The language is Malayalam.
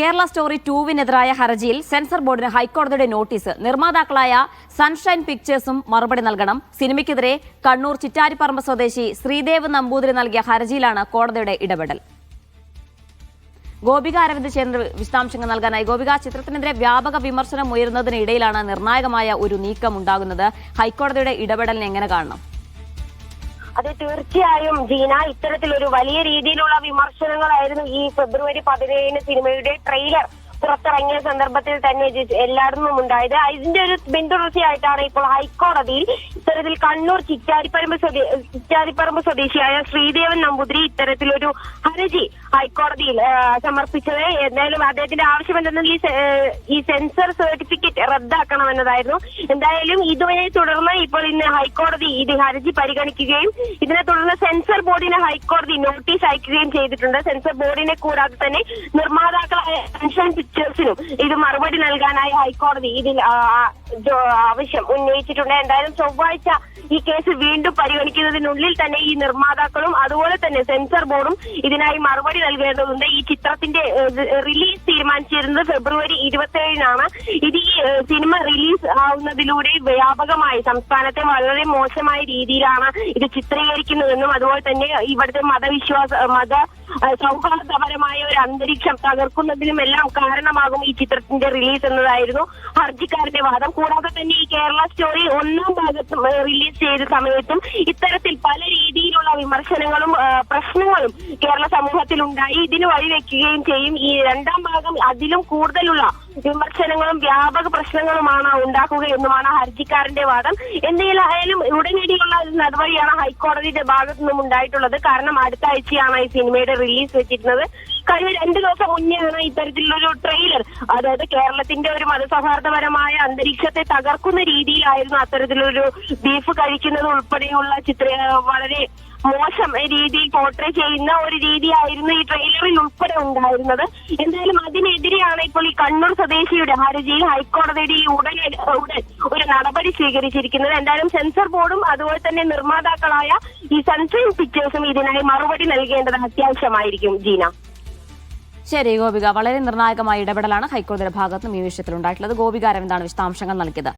കേരള സ്റ്റോറി 2-വിനെതിരായ ഹർജിയിൽ സെൻസർ ബോർഡിന് ഹൈക്കോടതിയുടെ നോട്ടീസ്. നിർമ്മാതാക്കളായ സൺഷൈൻ പിക്ചേഴ്സും മറുപടി നൽകണം. സിനിമയ്ക്കെതിരെ കണ്ണൂർ ചിറ്റാരിപ്പറമ്പ് സ്വദേശി ശ്രീദേവ് നമ്പൂതിരി നൽകിയ ഹർജിയിലാണ് കോടതിയുടെ ഇടപെടൽ. ഗോപിക അരവിന്ദ് ചേർന്ന് വിശദാംശങ്ങൾ നൽകാനായി. ഗോപിക, ചിത്രത്തിനെതിരെ വ്യാപക വിമർശനം ഉയരുന്നതിനിടയിലാണ് നിർണായകമായ ഒരു നീക്കം ഉണ്ടാകുന്നത്. ഹൈക്കോടതിയുടെ ഇടപെടലിനെ എങ്ങനെ കാണണം? അത് തീർച്ചയായും ജീന, ഇത്തരത്തിലൊരു വലിയ രീതിയിലുള്ള വിമർശനങ്ങളായിരുന്നു ഈ ഫെബ്രുവരി 17 സിനിമയുടെ ട്രെയിലർ പുറത്തിറങ്ങിയ സന്ദർഭത്തിൽ തന്നെ എല്ലായിടത്തും ഉണ്ടായത്. ഇതിന്റെ ഒരു പിന്തുടർച്ചയായിട്ടാണ് ഇപ്പോൾ ഹൈക്കോടതിയിൽ ഇത്തരത്തിൽ കണ്ണൂർ ചിറ്റാരിപ്പറമ്പ് സ്വദേശിയായ ശ്രീദേവൻ നമ്പൂതിരി ഇത്തരത്തിലൊരു ഹർജി ഹൈക്കോടതിയിൽ സമർപ്പിച്ചത്. എന്തായാലും അദ്ദേഹത്തിന്റെ ആവശ്യം എന്തെങ്കിൽ ഈ സെൻസർ സർട്ടിഫിക്കറ്റ് റദ്ദാക്കണമെന്നതായിരുന്നു. എന്തായാലും ഇതുവരെ തുടർന്ന് ഇപ്പോൾ ഇന്ന് ഹൈക്കോടതി ഇത് ഹർജി പരിഗണിക്കുകയും ഇതിനെ തുടർന്ന് സെൻസർ ബോർഡിന് ഹൈക്കോടതി നോട്ടീസ് അയക്കുകയും ചെയ്തിട്ടുണ്ട്. സെൻസർ ബോർഡിനെ കൂടാതെ തന്നെ നിർമ്മാതാക്കളായ സൺഷൈൻ പിക്ചേഴ്സിനും ഇത് മറുപടി നൽകാനായി ഹൈക്കോടതി ഇതിൽ ആവശ്യം ഉന്നയിച്ചിട്ടുണ്ട്. എന്തായാലും ചൊവ്വാഴ്ച ഈ കേസ് വീണ്ടും പരിഗണിക്കുന്നതിനുള്ളിൽ തന്നെ ഈ നിർമ്മാതാക്കളും അതുപോലെ തന്നെ സെൻസർ ബോർഡും ഇതിനായി മറുപടി നൽകേണ്ടതുണ്ട്. ഈ ചിത്രത്തിന്റെ റിലീസ് തീരുമാനിച്ചിരുന്നത് ഫെബ്രുവരി 27-നാണ്. ഇത് ഈ സിനിമ റിലീസ് ആവുന്നതിലൂടെ വ്യാപകമായി സംസ്ഥാനത്തെ വളരെ മോശമായ രീതിയിലാണ് ഇത് ചിത്രീകരിക്കുന്നതെന്നും അതുപോലെ തന്നെ ഇവിടുത്തെ മത സൗഹാർദ്ദപരമായ ഒരു അന്തരീക്ഷം തകർക്കുന്നതിനും എല്ലാം കാരണമാകും ഈ ചിത്രത്തിന്റെ റിലീസ് എന്നതായിരുന്നു ഹർജിക്കാരന്റെ വാദം. കൂടാതെ തന്നെ ഈ കേരള സ്റ്റോറി 1-ാം ഭാഗത്തും റിലീസ് ചെയ്ത സമയത്തും ഇത്തരത്തിൽ പല രീതിയിലുള്ള വിമർശനങ്ങളും പ്രശ്നങ്ങളും കേരള സമൂഹത്തിൽ ഉണ്ടായി. ഇതിന് വഴിവെക്കുകയും ചെയ്യും. ഈ 2-ാം ഭാഗം അതിലും കൂടുതലുള്ള വിമർശനങ്ങളും വ്യാപക പ്രശ്നങ്ങളുമാണ് ഉണ്ടാക്കുക എന്നുമാണ് ഹർജിക്കാരന്റെ വാദം. എന്തെങ്കിലും ഉടനടിയുള്ള നടപടിയാണ് ഹൈക്കോടതിയുടെ ഭാഗത്തു നിന്നും ഉണ്ടായിട്ടുള്ളത്. കാരണം അടുത്ത ആഴ്ചയാണ് ഈ സിനിമയുടെ റിലീസ് വെച്ചിരുന്നത്. കഴിഞ്ഞ 2 ദിവസം മുന്നെയാണ് ഇത്തരത്തിലുള്ളൊരു ട്രെയിലർ, അതായത് കേരളത്തിന്റെ ഒരു മതസൗഹാർദ്ദപരമായ അന്തരീക്ഷത്തെ തകർക്കുന്ന രീതിയിലായിരുന്നു അത്തരത്തിലൊരു ബീഫ് കഴിക്കുന്നത് ഉൾപ്പെടെയുള്ള വളരെ മോശം രീതിയിൽ പോർട്രേ ചെയ്യുന്ന ഒരു രീതിയായിരുന്നു ഈ ട്രെയിലറിൽ ഉൾപ്പെടെ ഉണ്ടായിരുന്നത്. എന്തായാലും അതിനെതിരെയാണ് ഇപ്പോൾ ഈ കണ്ണൂർ സ്വദേശിയുടെ ഹർജിയിൽ ഹൈക്കോടതിയുടെ ഉടൻ ഒരു നടപടി സ്വീകരിച്ചിരിക്കുന്നത്. എന്തായാലും സെൻസർ ബോർഡും അതുപോലെ തന്നെ നിർമ്മാതാക്കളായ ഈ സൺഷൈൻ പിക്ചേഴ്സും ഇതിനായി മറുപടി നൽകേണ്ടത് അത്യാവശ്യമായിരിക്കും. ജീന. ശരി ഗോപിക, വളരെ നിർണായകമായ ഇടപെടലാണ് ഹൈക്കോടതിയുടെ ഭാഗത്തുനിന്നും ഈ വിഷയത്തിൽ ഉണ്ടായിട്ടുള്ളത്. ഗോപിക അരവിന്ദാണ് വിശദാംശങ്ങൾ നൽകിയത്.